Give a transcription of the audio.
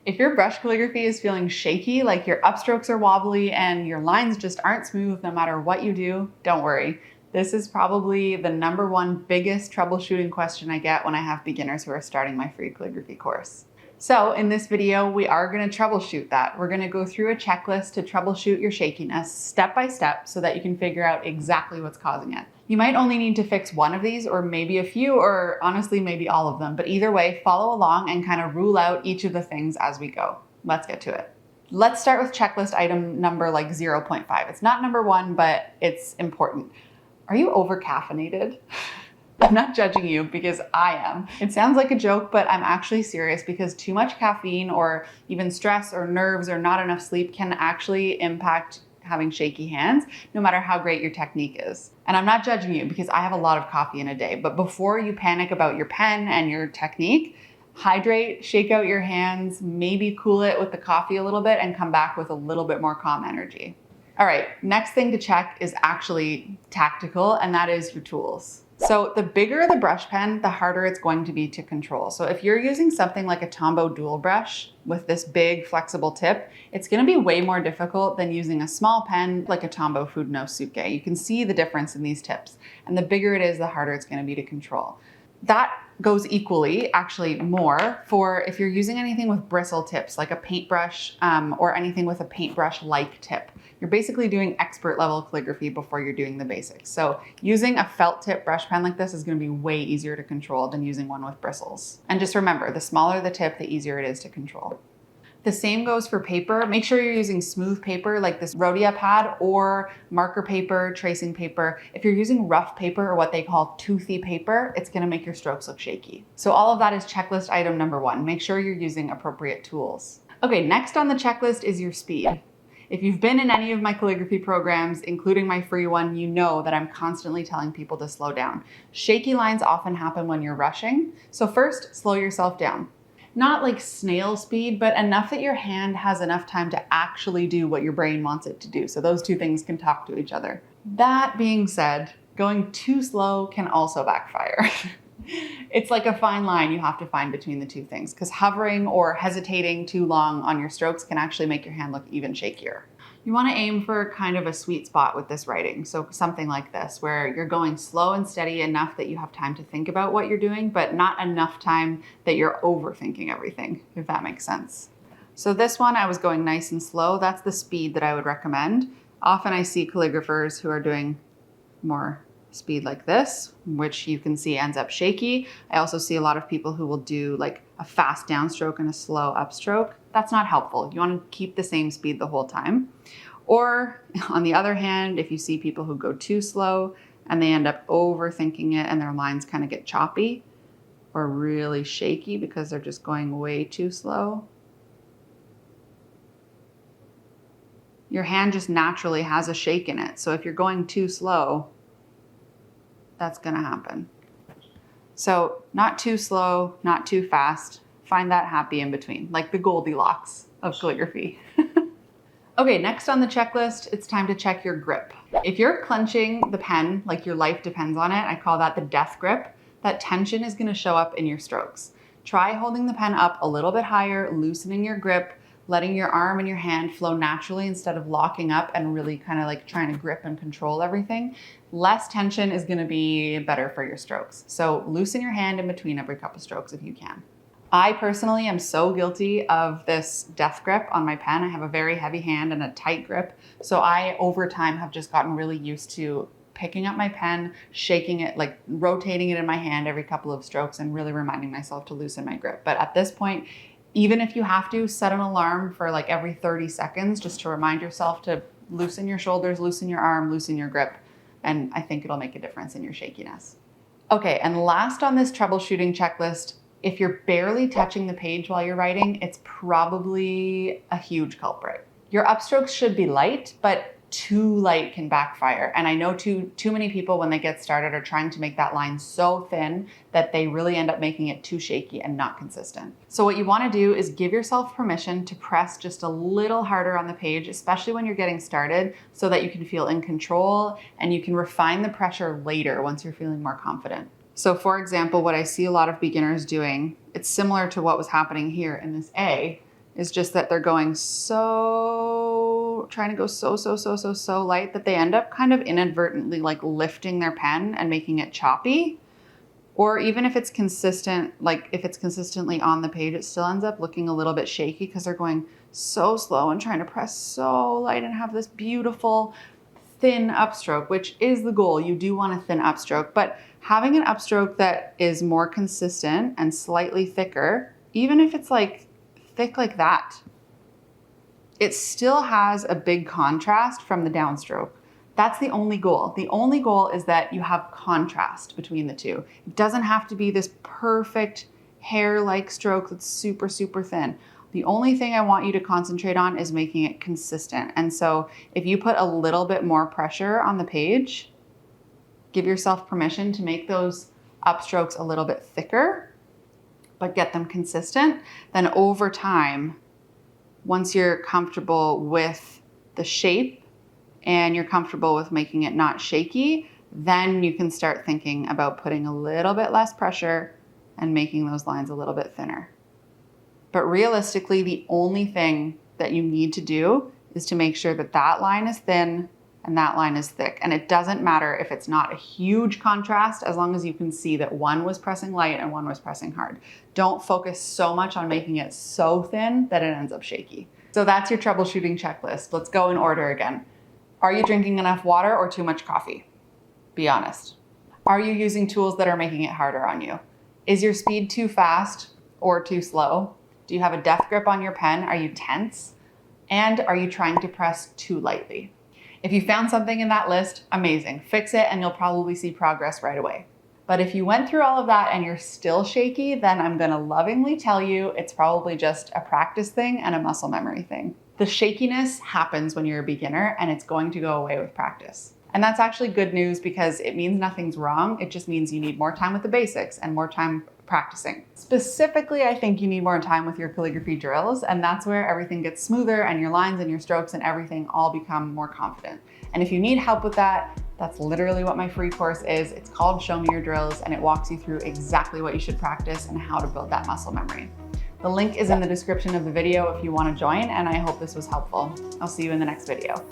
If your brush calligraphy is feeling shaky, like your upstrokes are wobbly and your lines just aren't smooth no matter what you do, don't worry. This is probably the #1 biggest troubleshooting question I get when I have beginners who are starting my free calligraphy course. So in this video, we are going to troubleshoot that. We're going to go through a checklist to troubleshoot your shakiness step by step so that you can figure out exactly what's causing it. You might only need to fix one of these or maybe a few, or honestly, maybe all of them. But either way, follow along and kind of rule out each of the things as we go. Let's get to it. Let's start with checklist item number like 0.5. It's not #1, but it's important. Are you over caffeinated? I'm not judging you because I am. It sounds like a joke, but I'm actually serious because too much caffeine or even stress or nerves or not enough sleep can actually impact having shaky hands, no matter how great your technique is. And I'm not judging you because I have a lot of coffee in a day, but before you panic about your pen and your technique, hydrate, shake out your hands, maybe cool it with the coffee a little bit and come back with a little bit more calm energy. All right, next thing to check is actually tactical, and that is your tools. So the bigger the brush pen, the harder it's going to be to control. So if you're using something like a Tombow dual brush with this big flexible tip, it's gonna be way more difficult than using a small pen like a Tombow Funosuke. You can see the difference in these tips. And the bigger it is, the harder it's gonna be to control. That goes equally, actually more, for if you're using anything with bristle tips, like a paintbrush or anything with a paintbrush-like tip. You're basically doing expert level calligraphy before you're doing the basics. So using a felt tip brush pen like this is gonna be way easier to control than using one with bristles. And just remember, the smaller the tip, the easier it is to control. The same goes for paper. Make sure you're using smooth paper like this Rhodia pad or marker paper, tracing paper. If you're using rough paper or what they call toothy paper, it's gonna make your strokes look shaky. So all of that is checklist item #1. Make sure you're using appropriate tools. Okay, next on the checklist is your speed. If you've been in any of my calligraphy programs, including my free one, you know that I'm constantly telling people to slow down. Shaky lines often happen when you're rushing. So first, slow yourself down. Not like snail speed, but enough that your hand has enough time to actually do what your brain wants it to do. So those two things can talk to each other. That being said, going too slow can also backfire. It's like a fine line you have to find between the two things, because hovering or hesitating too long on your strokes can actually make your hand look even shakier. You want to aim for kind of a sweet spot with this writing. So something like this, where you're going slow and steady enough that you have time to think about what you're doing, but not enough time that you're overthinking everything, if that makes sense. So this one, I was going nice and slow. That's the speed that I would recommend. Often I see calligraphers who are doing more speed like this, which you can see ends up shaky. I also see a lot of people who will do like a fast downstroke and a slow upstroke. That's not helpful. You want to keep the same speed the whole time. Or on the other hand, if you see people who go too slow and they end up overthinking it and their lines kind of get choppy or really shaky because they're just going way too slow, your hand just naturally has a shake in it. So if you're going too slow, that's gonna happen. So not too slow, not too fast. Find that happy in between, like the Goldilocks of calligraphy. Okay, next on the checklist, it's time to check your grip. If you're clenching the pen like your life depends on it, I call that the death grip, that tension is gonna show up in your strokes. Try holding the pen up a little bit higher, loosening your grip, letting your arm and your hand flow naturally instead of locking up and really kind of like trying to grip and control everything. Less tension is gonna be better for your strokes. So loosen your hand in between every couple strokes if you can. I personally am so guilty of this death grip on my pen. I have a very heavy hand and a tight grip. So I, over time, have just gotten really used to picking up my pen, shaking it, like rotating it in my hand every couple of strokes and really reminding myself to loosen my grip. But at this point, even if you have to, set an alarm for like every 30 seconds just to remind yourself to loosen your shoulders, loosen your arm, loosen your grip. And I think it'll make a difference in your shakiness. Okay, and last on this troubleshooting checklist, if you're barely touching the page while you're writing, it's probably a huge culprit. Your upstrokes should be light, but too light can backfire. And I know too many people when they get started are trying to make that line so thin that they really end up making it too shaky and not consistent. So what you want to do is give yourself permission to press just a little harder on the page, especially when you're getting started, so that you can feel in control and you can refine the pressure later once you're feeling more confident. So for example, what I see a lot of beginners doing, it's similar to what was happening here in this A, is just that they're going trying to go so light that they end up kind of inadvertently like lifting their pen and making it choppy. Or even if it's consistent, like if it's consistently on the page, it still ends up looking a little bit shaky because they're going so slow and trying to press so light and have this beautiful thin upstroke, which is the goal. You do want a thin upstroke, but having an upstroke that is more consistent and slightly thicker, even if it's like thick like that, it still has a big contrast from the downstroke. That's the only goal. The only goal is that you have contrast between the two. It doesn't have to be this perfect hair-like stroke that's super thin. The only thing I want you to concentrate on is making it consistent. And so if you put a little bit more pressure on the page, give yourself permission to make those upstrokes a little bit thicker, but get them consistent, then over time, once you're comfortable with the shape and you're comfortable with making it not shaky, then you can start thinking about putting a little bit less pressure and making those lines a little bit thinner. But realistically, the only thing that you need to do is to make sure that that line is thin and that line is thick. And it doesn't matter if it's not a huge contrast, as long as you can see that one was pressing light and one was pressing hard. Don't focus so much on making it so thin that it ends up shaky. So that's your troubleshooting checklist. Let's go in order again. Are you drinking enough water or too much coffee? Be honest. Are you using tools that are making it harder on you? Is your speed too fast or too slow? Do you have a death grip on your pen? Are you tense? And are you trying to press too lightly? If you found something in that list, amazing. Fix it and you'll probably see progress right away. But if you went through all of that and you're still shaky, then I'm gonna lovingly tell you it's probably just a practice thing and a muscle memory thing. The shakiness happens when you're a beginner and it's going to go away with practice. And that's actually good news because it means nothing's wrong. It just means you need more time with the basics and more time practicing. Specifically, I think you need more time with your calligraphy drills, and that's where everything gets smoother and your lines and your strokes and everything all become more confident. And if you need help with that, that's literally what my free course is. It's called Show Me Your Drills, and it walks you through exactly what you should practice and how to build that muscle memory. The link is in the description of the video if you want to join, and I hope this was helpful. I'll see you in the next video.